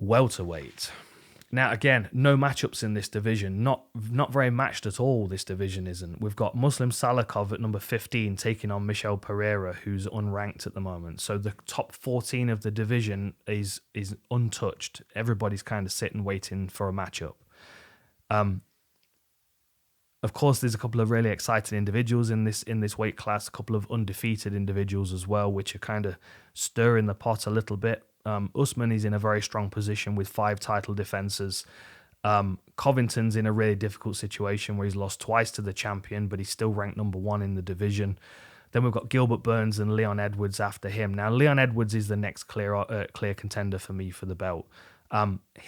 Welterweight. Now, again, no matchups in this division. Not very matched at all, this division isn't. We've got Muslim Salikov at number 15 taking on Michel Pereira, who's unranked at the moment. So the top 14 of the division is untouched. Everybody's kind of sitting waiting for a matchup. Of course, there's a couple of really exciting individuals in this weight class, a couple of undefeated individuals as well, which are kind of stirring the pot a little bit. Usman is in a very strong position with 5 title defenses. Covington's in a really difficult situation where he's lost twice to the champion, but he's still ranked number 1 in the division. Then we've got Gilbert Burns and Leon Edwards after him. Now, Leon Edwards is the next clear contender for me for the belt.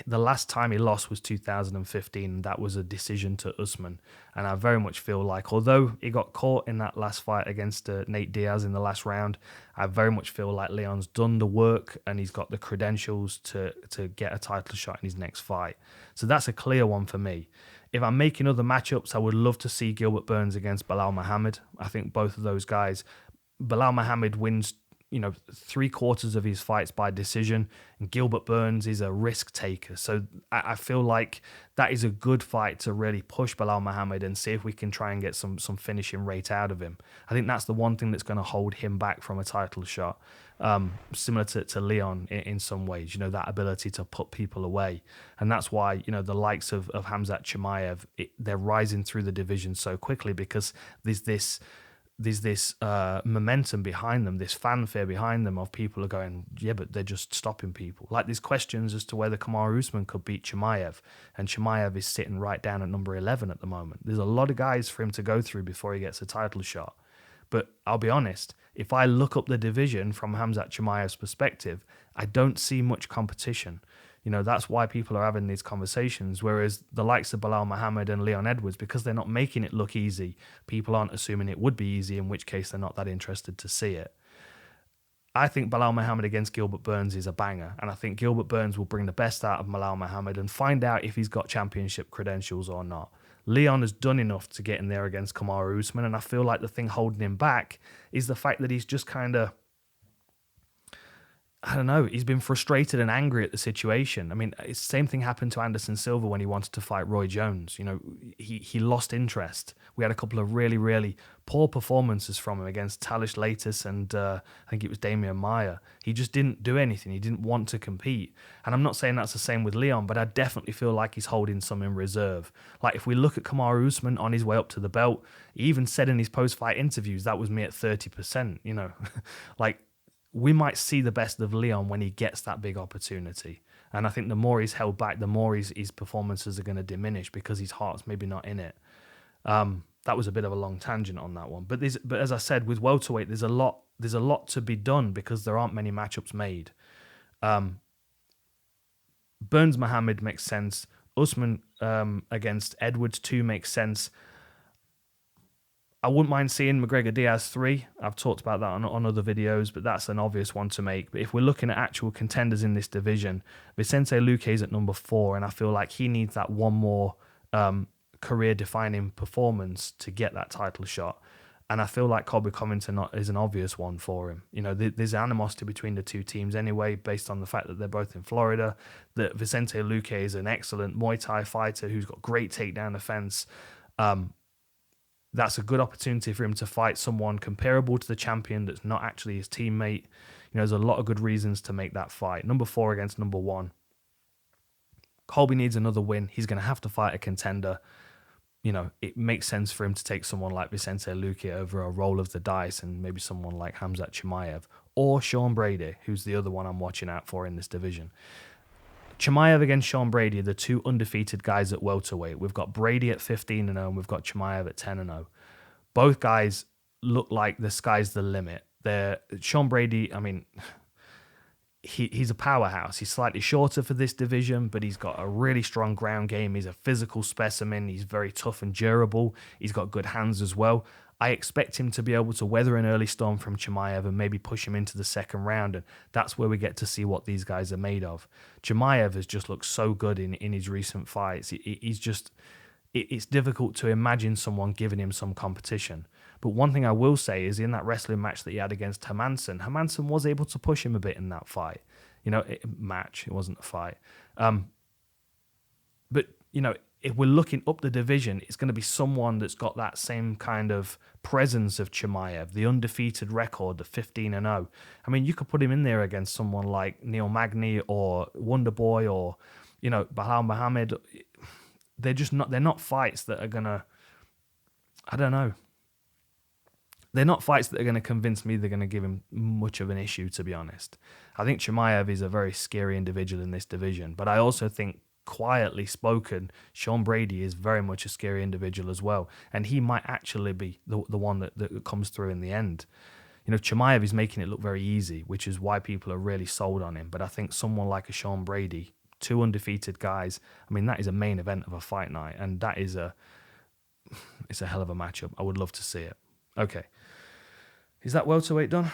The last time he lost was 2015, and that was a decision to Usman. And I very much feel like, although he got caught in that last fight against Nate Diaz in the last round, I very much feel like Leon's done the work and he's got the credentials to get a title shot in his next fight. So that's a clear one for me. If I'm making other matchups, I would love to see Gilbert Burns against Belal Muhammad. I think both of those guys, Belal Muhammad wins 3/4 of his fights by decision, and Gilbert Burns is a risk taker. So I feel like that is a good fight to really push Belal Muhammad and see if we can try and get some finishing rate out of him. I think that's the one thing that's going to hold him back from a title shot, similar to Leon in some ways, that ability to put people away. And that's why, the likes of Khamzat Chimaev, they're rising through the division so quickly, because there's this momentum behind them, this fanfare behind them of people are going, yeah, but they're just stopping people. Like, there's questions as to whether Kamaru Usman could beat Chimaev, and Chimaev is sitting right down at number 11 at the moment. There's a lot of guys for him to go through before he gets a title shot. But I'll be honest, if I look up the division from Khamzat Chimaev's perspective, I don't see much competition. That's why people are having these conversations, whereas the likes of Belal Muhammad and Leon Edwards, because they're not making it look easy, people aren't assuming it would be easy, in which case they're not that interested to see it. I think Belal Muhammad against Gilbert Burns is a banger, and I think Gilbert Burns will bring the best out of Belal Muhammad and find out if he's got championship credentials or not. Leon has done enough to get in there against Kamaru Usman, and I feel like the thing holding him back is the fact that he's just kind of, I don't know, he's been frustrated and angry at the situation. I mean, it's the same thing happened to Anderson Silva when he wanted to fight Roy Jones. He lost interest. We had a couple of really, really poor performances from him against Talish Latis and I think it was Damian Maia. He just didn't do anything. He didn't want to compete. And I'm not saying that's the same with Leon, but I definitely feel like he's holding some in reserve. Like, if we look at Kamaru Usman on his way up to the belt, he even said in his post-fight interviews, that was me at 30%, like, we might see the best of Leon when he gets that big opportunity. And I think the more he's held back, the more his performances are going to diminish because his heart's maybe not in it. That was a bit of a long tangent on that one. But as I said, with welterweight, there's a lot to be done because there aren't many matchups made. Burns Muhammad makes sense. Usman against Edwards 2 makes sense. I wouldn't mind seeing McGregor Diaz 3. I've talked about that on other videos, but that's an obvious one to make. But if we're looking at actual contenders in this division, Vicente Luque is at number 4, and I feel like he needs that one more career-defining performance to get that title shot. And I feel like Colby Covington is an obvious one for him. There's animosity between the two teams anyway, based on the fact that they're both in Florida. That Vicente Luque is an excellent Muay Thai fighter who's got great takedown defense. That's a good opportunity for him to fight someone comparable to the champion that's not actually his teammate. There's a lot of good reasons to make that fight. Number 4 against number 1. Colby needs another win. He's going to have to fight a contender. It makes sense for him to take someone like Vicente Luque over a roll of the dice and maybe someone like Khamzat Chimaev or Sean Brady, who's the other one I'm watching out for in this division. Chimaev against Sean Brady are the 2 undefeated guys at welterweight. We've got Brady at 15-0 and we've got Chimaev at 10-0. Both guys look like the sky's the limit. Sean Brady, I mean, he's a powerhouse. He's slightly shorter for this division, but he's got a really strong ground game. He's a physical specimen. He's very tough and durable. He's got good hands as well. I expect him to be able to weather an early storm from Chimaev and maybe push him into the second round, and that's where we get to see what these guys are made of. Chimaev has just looked so good in his recent fights. It's difficult to imagine someone giving him some competition. But one thing I will say is in that wrestling match that he had against Hermansson was able to push him a bit in that fight. match. It wasn't a fight. But, if we're looking up the division, it's going to be someone that's got that same kind of presence of Chimaev, the undefeated record, the 15-0. I mean, you could put him in there against someone like Neil Magny or Wonderboy or, Bahal Muhammad. They're not fights that are going to, I don't know. They're not fights that are going to convince me they're going to give him much of an issue, to be honest. I think Chimaev is a very scary individual in this division, but I also think, quietly spoken, Sean Brady is very much a scary individual as well, and he might actually be the one that comes through in the end. Chimaev is making it look very easy, which is why people are really sold on him. But I think someone like a Sean Brady, 2 undefeated guys, I mean, that is a main event of a fight night, and that is it's a hell of a matchup. I would love to see it. Okay, is that welterweight done?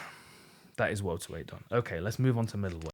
That is welterweight done. Okay, let's move on to middleweight.